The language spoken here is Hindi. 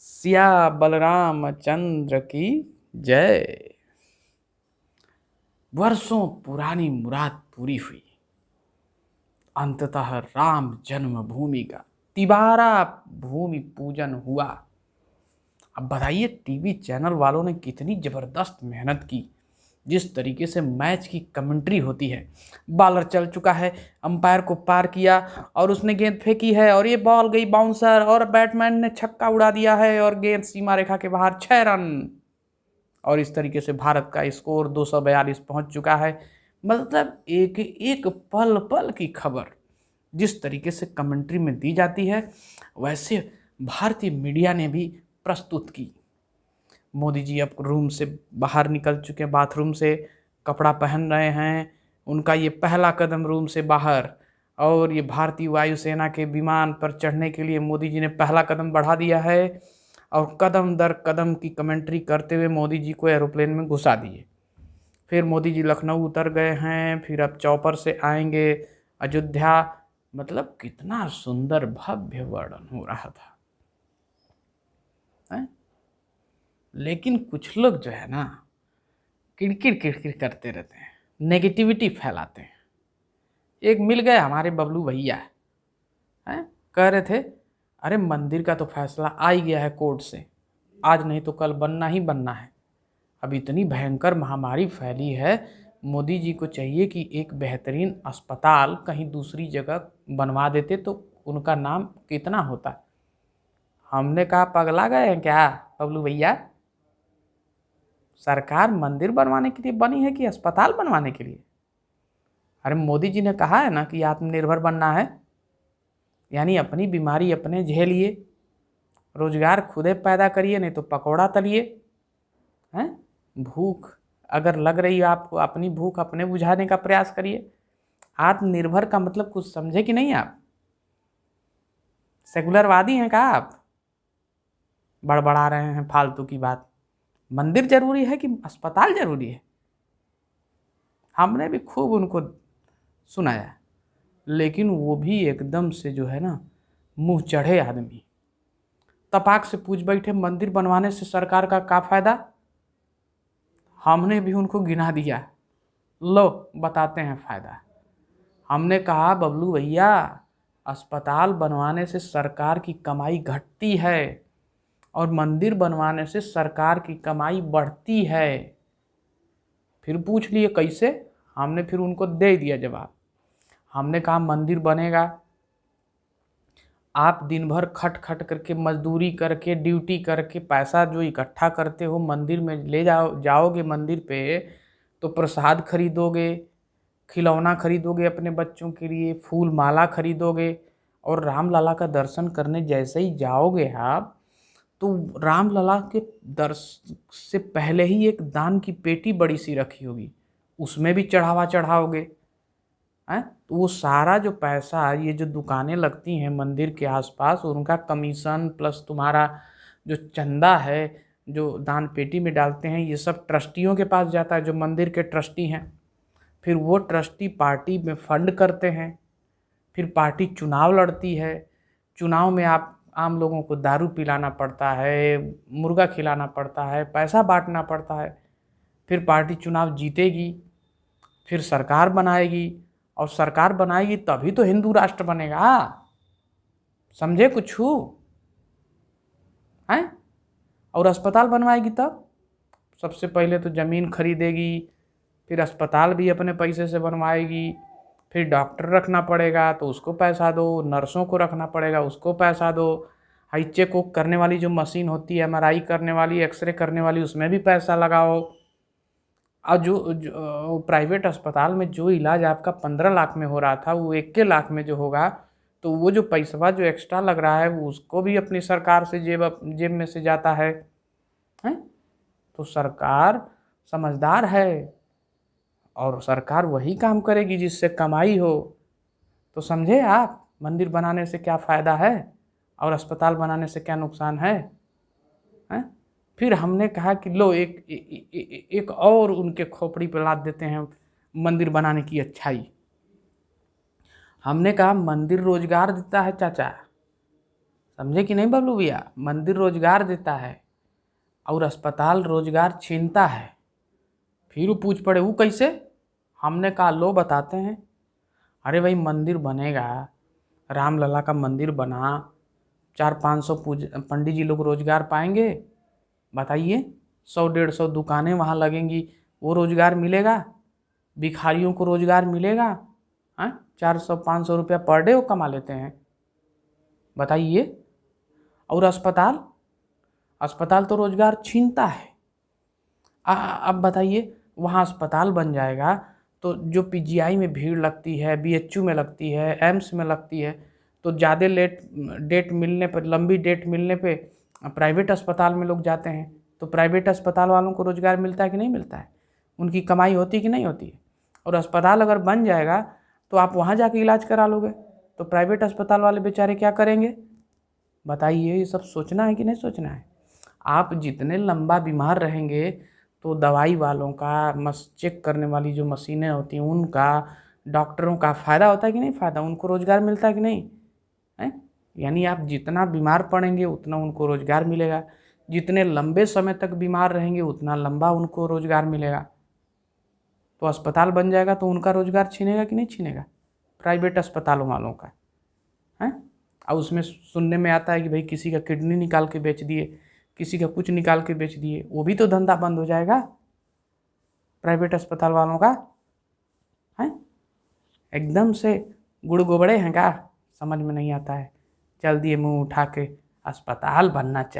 सिया बलराम चंद्र की जय। वर्षों पुरानी मुराद पूरी हुई। अंततः राम जन्मभूमि का तिबारा भूमि पूजन हुआ। अब बताइए टीवी चैनल वालों ने कितनी जबरदस्त मेहनत की। जिस तरीके से मैच की कमेंट्री होती है, बॉलर चल चुका है, अंपायर को पार किया और उसने गेंद फेंकी है और ये बॉल गई बाउंसर और बैट्समैन ने छक्का उड़ा दिया है और गेंद सीमा रेखा के बाहर 6 रन। और इस तरीके से भारत का स्कोर 242 पहुंच चुका है। मतलब एक एक पल पल की खबर जिस तरीके से कमेंट्री में दी जाती है, वैसे भारतीय मीडिया ने भी प्रस्तुत की। मोदी जी अब रूम से बाहर निकल चुके हैं, बाथरूम से कपड़ा पहन रहे हैं। उनका ये पहला कदम रूम से बाहर, और ये भारतीय वायुसेना के विमान पर चढ़ने के लिए मोदी जी ने पहला कदम बढ़ा दिया है। और कदम दर कदम की कमेंट्री करते हुए मोदी जी को एरोप्लेन में घुसा दिए। फिर मोदी जी लखनऊ उतर गए हैं, फिर अब चौपर से आएंगे अयोध्या। मतलब कितना सुंदर भव्य वर्णन हो रहा था है? लेकिन कुछ लोग जो है ना, किड़किड़ किड़किड़ करते रहते हैं, नेगेटिविटी फैलाते हैं। एक मिल गए हमारे बबलू भैया हैं, कह रहे थे अरे मंदिर का तो फैसला आ ही गया है कोर्ट से, आज नहीं तो कल बनना ही बनना है। अब इतनी भयंकर महामारी फैली है, मोदी जी को चाहिए कि एक बेहतरीन अस्पताल कहीं दूसरी जगह बनवा देते तो उनका नाम कितना होता। हमने कहा पगला गए हैं क्या बबलू भैया? सरकार मंदिर बनवाने के लिए बनी है कि अस्पताल बनवाने के लिए? अरे मोदी जी ने कहा है ना कि आत्मनिर्भर बनना है, यानी अपनी बीमारी अपने झेलिए, रोजगार खुदे पैदा करिए, नहीं तो पकौड़ा तलिए हैं। भूख अगर लग रही है आपको, अपनी भूख अपने बुझाने का प्रयास करिए। आत्मनिर्भर का मतलब कुछ समझे कि नहीं आप? सेकुलरवादी हैं क्या आप? बड़बड़ा रहे हैं फालतू की बात। मंदिर जरूरी है कि अस्पताल जरूरी है? हमने भी खूब उनको सुनाया, लेकिन वो भी एकदम से जो है ना, मुंह चढ़े आदमी तपाक से पूछ बैठे मंदिर बनवाने से सरकार का क्या फायदा। हमने भी उनको गिना दिया, लो बताते हैं फायदा। हमने कहा बबलू भैया, अस्पताल बनवाने से सरकार की कमाई घटती है और मंदिर बनवाने से सरकार की कमाई बढ़ती है। फिर पूछ लिए कैसे, हमने फिर उनको दे दिया जवाब। हमने कहा मंदिर बनेगा, आप दिन भर खट खट करके मजदूरी करके ड्यूटी करके पैसा जो इकट्ठा करते हो मंदिर में ले जाओगे मंदिर पे, तो प्रसाद खरीदोगे, खिलौना खरीदोगे अपने बच्चों के लिए, फूल माला खरीदोगे, और राम लला का दर्शन करने जैसे ही जाओगे आप, तो राम लला के दर्शन से पहले ही एक दान की पेटी बड़ी सी रखी होगी, उसमें भी चढ़ावा चढ़ाओगे हैं। तो वो सारा जो पैसा, ये जो दुकानें लगती हैं मंदिर के आसपास, उनका कमीशन प्लस तुम्हारा जो चंदा है जो दान पेटी में डालते हैं, ये सब ट्रस्टियों के पास जाता है जो मंदिर के ट्रस्टी हैं। फिर वो ट्रस्टी पार्टी में फंड करते हैं, फिर पार्टी चुनाव लड़ती है। चुनाव में आप आम लोगों को दारू पिलाना पड़ता है, मुर्गा खिलाना पड़ता है, पैसा बांटना पड़ता है। फिर पार्टी चुनाव जीतेगी, फिर सरकार बनाएगी, और सरकार बनाएगी तभी तो हिंदू राष्ट्र बनेगा। समझे कुछ हैं? और अस्पताल बनवाएगी तब सबसे पहले तो ज़मीन खरीदेगी, फिर अस्पताल भी अपने पैसे से बनवाएगी, फिर डॉक्टर रखना पड़ेगा तो उसको पैसा दो, नर्सों को रखना पड़ेगा उसको पैसा दो, हाई चेक करने वाली जो मशीन होती है, एमआरआई करने वाली, एक्सरे करने वाली, उसमें भी पैसा लगाओ। और जो प्राइवेट अस्पताल में जो इलाज आपका 15 लाख में हो रहा था, वो 1 लाख में जो होगा, तो वो जो पैसा जो एक्स्ट्रा लग रहा है वो उसको भी अपनी सरकार से जेब में से जाता है। तो सरकार समझदार है और सरकार वही काम करेगी जिससे कमाई हो। तो समझे आप मंदिर बनाने से क्या फ़ायदा है और अस्पताल बनाने से क्या नुकसान है? फिर हमने कहा कि लो एक और उनके खोपड़ी पे लाद देते हैं मंदिर बनाने की अच्छाई। हमने कहा मंदिर रोजगार देता है चाचा, समझे कि नहीं बबलू भैया? मंदिर रोजगार देता है और अस्पताल रोजगार छीनता है। फिर वो पूछ पड़े, वो कैसे? हमने कहा लो बताते हैं। अरे भाई, मंदिर बनेगा, रामलला का मंदिर बना, 400-500 पंडित जी लोग रोजगार पाएंगे। बताइए, 100-150 दुकानें वहाँ लगेंगी, वो रोजगार मिलेगा? भिखारियों को रोजगार मिलेगा? हाँ, 400-500 रुपया पर डे वो कमा लेते हैं। बताइए। और अस्पताल, अस्पताल तो रोजगार छीनता है। अब बताइए, वहाँ अस्पताल बन जाएगा तो जो पीजीआई में भीड़ लगती है, बीएचयू में लगती है, एम्स में लगती है, तो ज़्यादा डेट मिलने पर, लंबी डेट मिलने पे प्राइवेट अस्पताल में लोग जाते हैं। तो प्राइवेट अस्पताल वालों को रोजगार मिलता है कि नहीं मिलता है? उनकी कमाई होती है कि नहीं होती है? और अस्पताल अगर बन जाएगा तो आप वहाँ जाके इलाज करा लोगे, तो प्राइवेट अस्पताल वाले बेचारे क्या करेंगे? बताइए। ये सब सोचना है कि नहीं सोचना है? आप जितने लंबा बीमार रहेंगे तो दवाई वालों का, चेक करने वाली जो मशीनें होती हैं उनका, डॉक्टरों का फ़ायदा होता है कि नहीं फ़ायदा? उनको रोज़गार मिलता है कि नहीं है? यानी आप जितना बीमार पड़ेंगे उतना उनको रोज़गार मिलेगा, जितने लंबे समय तक बीमार रहेंगे उतना लंबा उनको रोज़गार मिलेगा। तो अस्पताल बन जाएगा तो उनका रोज़गार छीनेगा कि नहीं छीनेगा? प्राइवेट अस्पतालों वालों का है। और उसमें सुनने में आता है कि भाई किसी का किडनी निकाल के बेच दिए, किसी का कुछ निकाल के बेच दिए, वो भी तो धंधा बंद हो जाएगा प्राइवेट अस्पताल वालों का है। एकदम से गुड़ गोबड़े हैं क्या? समझ में नहीं आता है। चल दिए मुंह उठा के, अस्पताल बनना चाहिए।